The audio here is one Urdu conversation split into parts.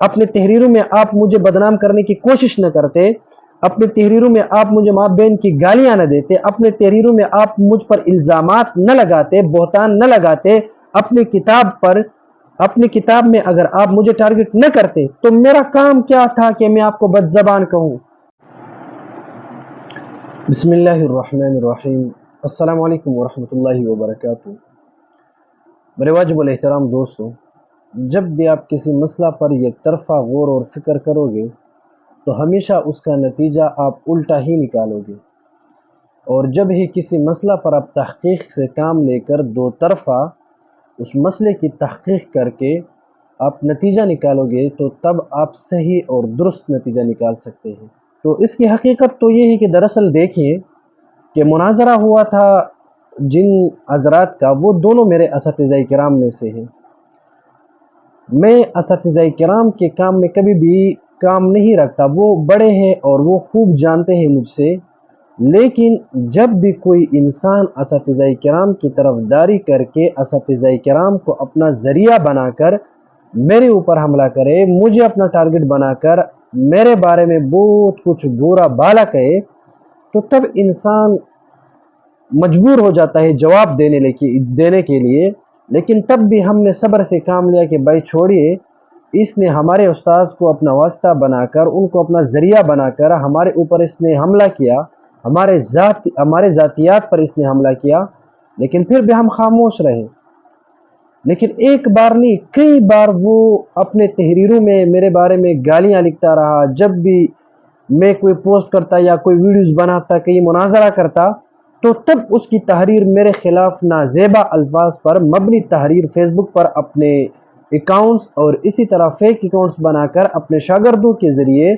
اپنے تحریروں میں آپ مجھے بدنام کرنے کی کوشش نہ کرتے، اپنے تحریروں میں آپ مجھے ماں بہن کی گالیاں نہ دیتے، اپنے تحریروں میں آپ مجھ پر الزامات نہ لگاتے، بہتان نہ لگاتے اپنی کتاب پر، اپنی کتاب میں اگر آپ مجھے ٹارگٹ نہ کرتے تو میرا کام کیا تھا کہ میں آپ کو بد زبان کہوں؟ بسم اللہ الرحمن الرحیم، السلام علیکم ورحمۃ اللہ وبرکاتہ۔ میرے واجب الاحترام دوستو، جب بھی آپ کسی مسئلہ پر یک طرفہ غور اور فکر کرو گے تو ہمیشہ اس کا نتیجہ آپ الٹا ہی نکالو گے، اور جب ہی کسی مسئلہ پر آپ تحقیق سے کام لے کر دو طرفہ اس مسئلے کی تحقیق کر کے آپ نتیجہ نکالو گے تو تب آپ صحیح اور درست نتیجہ نکال سکتے ہیں۔ تو اس کی حقیقت تو یہ ہے کہ دراصل دیکھیے کہ مناظرہ ہوا تھا جن حضرات کا، وہ دونوں میرے اساتذہ کرام میں سے ہیں۔ میں اساتذہ کرام کے کام میں کبھی بھی کام نہیں رکھتا، وہ بڑے ہیں اور وہ خوب جانتے ہیں مجھ سے، لیکن جب بھی کوئی انسان اساتذہ کرام کی طرفداری کر کے اساتذہ کرام کو اپنا ذریعہ بنا کر میرے اوپر حملہ کرے، مجھے اپنا ٹارگٹ بنا کر میرے بارے میں بہت کچھ برا بالا کہے، تو تب انسان مجبور ہو جاتا ہے جواب دینے کے لیے۔ لیکن تب بھی ہم نے صبر سے کام لیا کہ بھائی چھوڑیے، اس نے ہمارے استاذ کو اپنا واسطہ بنا کر، ان کو اپنا ذریعہ بنا کر ہمارے اوپر اس نے حملہ کیا، ہمارے ذاتیات پر اس نے حملہ کیا، لیکن پھر بھی ہم خاموش رہے۔ لیکن ایک بار نہیں، کئی بار وہ اپنے تحریروں میں میرے بارے میں گالیاں لکھتا رہا۔ جب بھی میں کوئی پوسٹ کرتا یا کوئی ویڈیوز بناتا، کہیں مناظرہ کرتا، تو تب اس کی تحریر میرے خلاف نازیبا الفاظ پر مبنی تحریر فیس بک پر اپنے اکاؤنٹس اور اسی طرح فیک اکاؤنٹس بنا کر اپنے شاگردوں کے ذریعے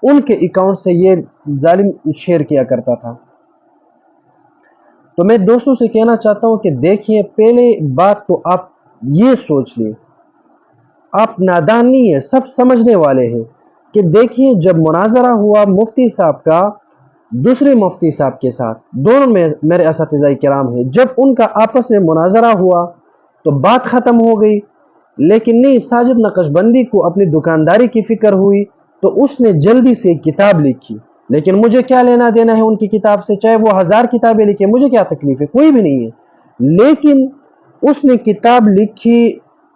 ان کے اکاؤنٹ سے یہ ظالم شیئر کیا کرتا تھا۔ تو میں دوستوں سے کہنا چاہتا ہوں کہ دیکھیے، پہلے بات تو آپ یہ سوچ لیں، آپ نادان نہیں ہیں، سب سمجھنے والے ہیں کہ دیکھیے جب مناظرہ ہوا مفتی صاحب کا دوسرے مفتی صاحب کے ساتھ، دونوں میں میرے اساتذہ کرام ہیں، جب ان کا آپس میں مناظرہ ہوا تو بات ختم ہو گئی، لیکن نہیں، ساجد نقشبندی کو اپنی دکانداری کی فکر ہوئی تو اس نے جلدی سے کتاب لکھی۔ لیکن مجھے کیا لینا دینا ہے ان کی کتاب سے، چاہے وہ 1000 کتابیں لکھے، مجھے کیا تکلیف ہے، کوئی بھی نہیں ہے۔ لیکن اس نے کتاب لکھی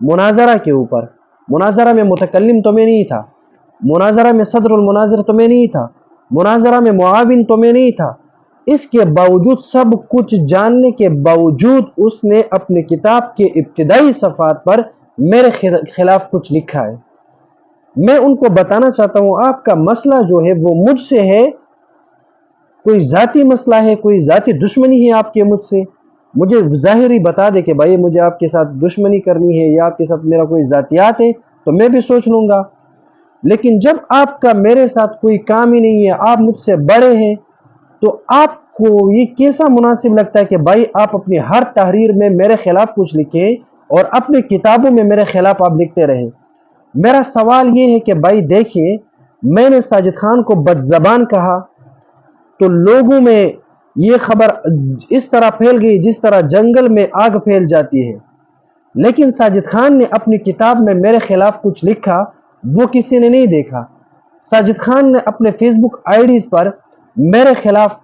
مناظرہ کے اوپر، مناظرہ میں متکلم تو میں نہیں تھا، مناظرہ میں صدر المناظر تو میں نہیں تھا، مناظرہ میں معاون تو میں نہیں تھا، اس کے باوجود، سب کچھ جاننے کے باوجود اس نے اپنی کتاب کے ابتدائی صفحات پر میرے خلاف کچھ لکھا ہے۔ میں ان کو بتانا چاہتا ہوں آپ کا مسئلہ جو ہے وہ مجھ سے ہے، کوئی ذاتی مسئلہ ہے، کوئی ذاتی دشمنی ہے آپ کے مجھ سے، مجھے ظاہری بتا دے کہ بھائی مجھے آپ کے ساتھ دشمنی کرنی ہے یا آپ کے ساتھ میرا کوئی ذاتیات ہے تو میں بھی سوچ لوں گا۔ لیکن جب آپ کا میرے ساتھ کوئی کام ہی نہیں ہے، آپ مجھ سے بڑے ہیں، تو آپ کو یہ کیسا مناسب لگتا ہے کہ بھائی آپ اپنی ہر تحریر میں میرے خلاف کچھ لکھیں اور اپنی کتابوں میں میرے خلاف آپ لکھتے رہیں؟ میرا سوال یہ ہے کہ بھائی دیکھیے، میں نے ساجد خان کو بد زبان کہا تو لوگوں میں یہ خبر اس طرح پھیل گئی جس طرح جنگل میں آگ پھیل جاتی ہے، لیکن ساجد خان نے اپنی کتاب میں میرے خلاف کچھ لکھا، وہ کسی نے نہیں دیکھا۔ ساجد خان نے اپنے فیس بک آئی ڈیز پر میرے خلاف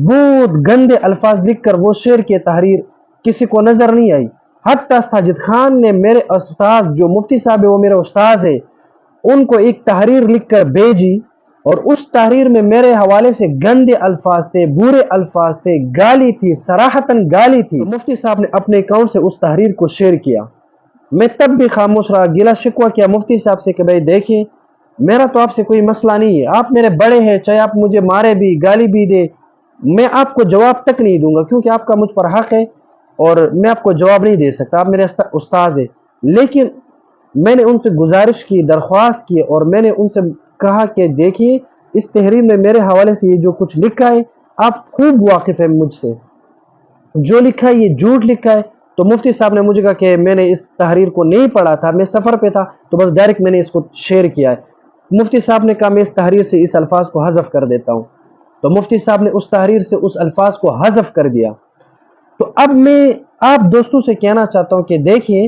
بہت گندے الفاظ لکھ کر وہ شیئر کی تحریر کسی کو نظر نہیں آئی۔ حتیٰ ساجد خان نے میرے استاذ جو مفتی صاحب ہے، وہ میرے استاذ ہے، ان کو ایک تحریر لکھ کر بھیجی اور اس تحریر میں میرے حوالے سے گندے الفاظ تھے، برے الفاظ تھے، گالی تھی، صراحتاً گالی تھی۔ تو مفتی صاحب نے اپنے اکاؤنٹ سے اس تحریر کو شیئر کیا۔ میں تب بھی خاموش رہا، گلا شکوہ کیا مفتی صاحب سے کہ بھائی دیکھیں، میرا تو آپ سے کوئی مسئلہ نہیں ہے، آپ میرے بڑے ہیں، چاہے آپ مجھے مارے بھی، گالی بھی دے، میں آپ کو جواب تک نہیں دوں گا، کیونکہ آپ کا مجھ پر حق ہے اور میں آپ کو جواب نہیں دے سکتا، آپ میرے استاذ ہیں۔ لیکن میں نے ان سے گزارش کی، درخواست کی، اور میں نے ان سے کہا کہ دیکھیے اس تحریر میں میرے حوالے سے یہ جو کچھ لکھا ہے، آپ خوب واقف ہیں مجھ سے، جو لکھا ہے یہ جھوٹ لکھا ہے۔ تو مفتی صاحب نے مجھے کہا کہ میں نے اس تحریر کو نہیں پڑھا تھا، میں سفر پہ تھا، تو بس ڈائریکٹ میں نے اس کو شیئر کیا ہے۔ مفتی صاحب نے کہا میں اس تحریر سے اس الفاظ کو حذف کر دیتا ہوں، تو مفتی صاحب نے اس تحریر سے اس الفاظ کو حذف کر دیا۔ تو اب میں آپ دوستوں سے کہنا چاہتا ہوں کہ دیکھیں،